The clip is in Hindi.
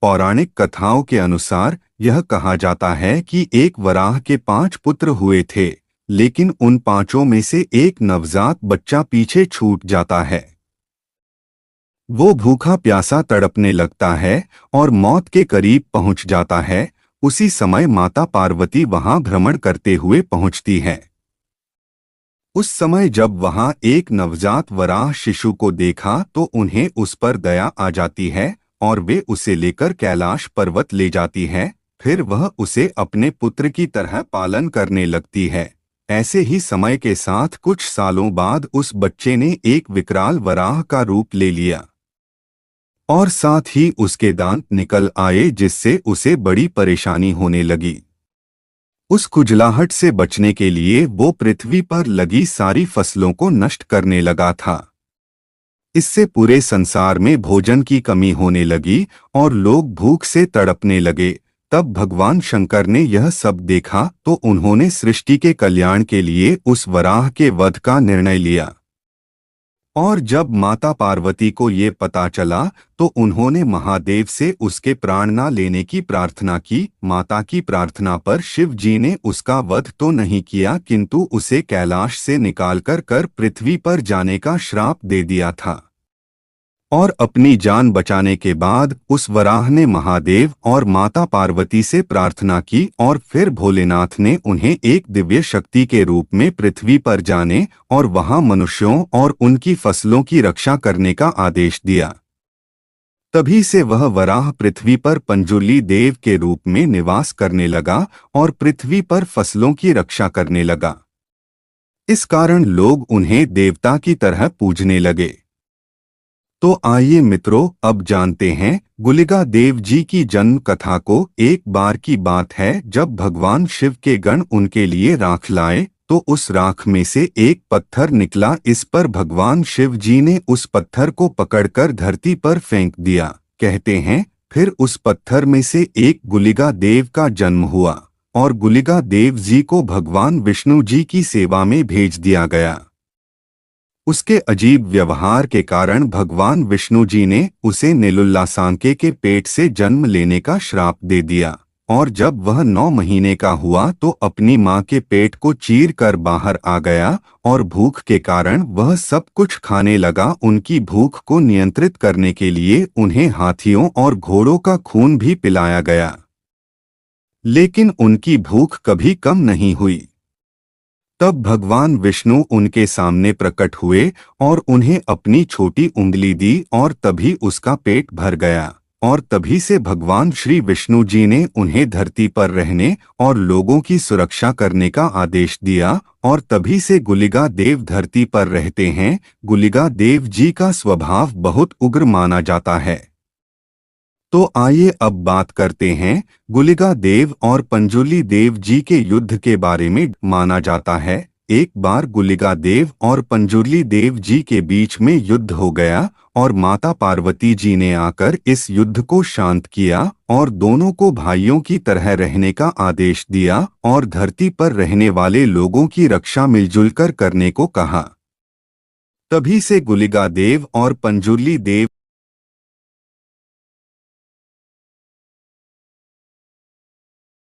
पौराणिक कथाओं के अनुसार यह कहा जाता है कि एक वराह के 5 पुत्र हुए थे, लेकिन उन 5 में से एक नवजात बच्चा पीछे छूट जाता है। वो भूखा प्यासा तड़पने लगता है और मौत के करीब पहुंच जाता है। उसी समय माता पार्वती वहां भ्रमण करते हुए पहुंचती है। उस समय जब वहां एक नवजात वराह शिशु को देखा तो उन्हें उस पर दया आ जाती है और वे उसे लेकर कैलाश पर्वत ले जाती है। फिर वह उसे अपने पुत्र की तरह पालन करने लगती है। ऐसे ही समय के साथ कुछ सालों बाद उस बच्चे ने एक विकराल वराह का रूप ले लिया और साथ ही उसके दांत निकल आए, जिससे उसे बड़ी परेशानी होने लगी। उस खुजलाहट से बचने के लिए वो पृथ्वी पर लगी सारी फसलों को नष्ट करने लगा था। इससे पूरे संसार में भोजन की कमी होने लगी और लोग भूख से तड़पने लगे। तब भगवान शंकर ने यह सब देखा तो उन्होंने सृष्टि के कल्याण के लिए उस वराह के वध का निर्णय लिया। और जब माता पार्वती को ये पता चला तो उन्होंने महादेव से उसके प्राण न लेने की प्रार्थना की। माता की प्रार्थना पर शिव जी ने उसका वध तो नहीं किया, किंतु उसे कैलाश से निकालकर पृथ्वी पर जाने का श्राप दे दिया था। और अपनी जान बचाने के बाद उस वराह ने महादेव और माता पार्वती से प्रार्थना की और फिर भोलेनाथ ने उन्हें एक दिव्य शक्ति के रूप में पृथ्वी पर जाने और वहां मनुष्यों और उनकी फसलों की रक्षा करने का आदेश दिया। तभी से वह वराह पृथ्वी पर पंजुर्ली देव के रूप में निवास करने लगा और पृथ्वी पर फसलों की रक्षा करने लगा। इस कारण लोग उन्हें देवता की तरह पूजने लगे। तो आइए मित्रों, अब जानते हैं गुलिका देव जी की जन्म कथा को। एक बार की बात है जब भगवान शिव के गण उनके लिए राख लाए तो उस राख में से एक पत्थर निकला। इस पर भगवान शिव जी ने उस पत्थर को पकड़कर धरती पर फेंक दिया। कहते हैं फिर उस पत्थर में से एक गुलिका देव का जन्म हुआ और गुलिका देव जी को भगवान विष्णु जी की सेवा में भेज दिया गया। उसके अजीब व्यवहार के कारण भगवान विष्णु जी ने उसे नेलुल्लासांके के पेट से जन्म लेने का श्राप दे दिया और जब वह 9 महीने का हुआ तो अपनी मां के पेट को चीर कर बाहर आ गया और भूख के कारण वह सब कुछ खाने लगा। उनकी भूख को नियंत्रित करने के लिए उन्हें हाथियों और घोड़ों का खून भी पिलाया गया, लेकिन उनकी भूख कभी कम नहीं हुई। तब भगवान विष्णु उनके सामने प्रकट हुए और उन्हें अपनी छोटी उंगली दी और तभी उसका पेट भर गया। और तभी से भगवान श्री विष्णु जी ने उन्हें धरती पर रहने और लोगों की सुरक्षा करने का आदेश दिया और तभी से गुलिका देव धरती पर रहते हैं। गुलिका देव जी का स्वभाव बहुत उग्र माना जाता है। तो आइए अब बात करते हैं गुलिका देव और पंजुर्ली देव जी के युद्ध के बारे में। माना जाता है एक बार गुलिका देव और पंजुर्ली देव जी के बीच में युद्ध हो गया और माता पार्वती जी ने आकर इस युद्ध को शांत किया और दोनों को भाइयों की तरह रहने का आदेश दिया और धरती पर रहने वाले लोगों की रक्षा मिलजुल कर करने को कहा। तभी से गुलिका देव और पंजुर्ली देव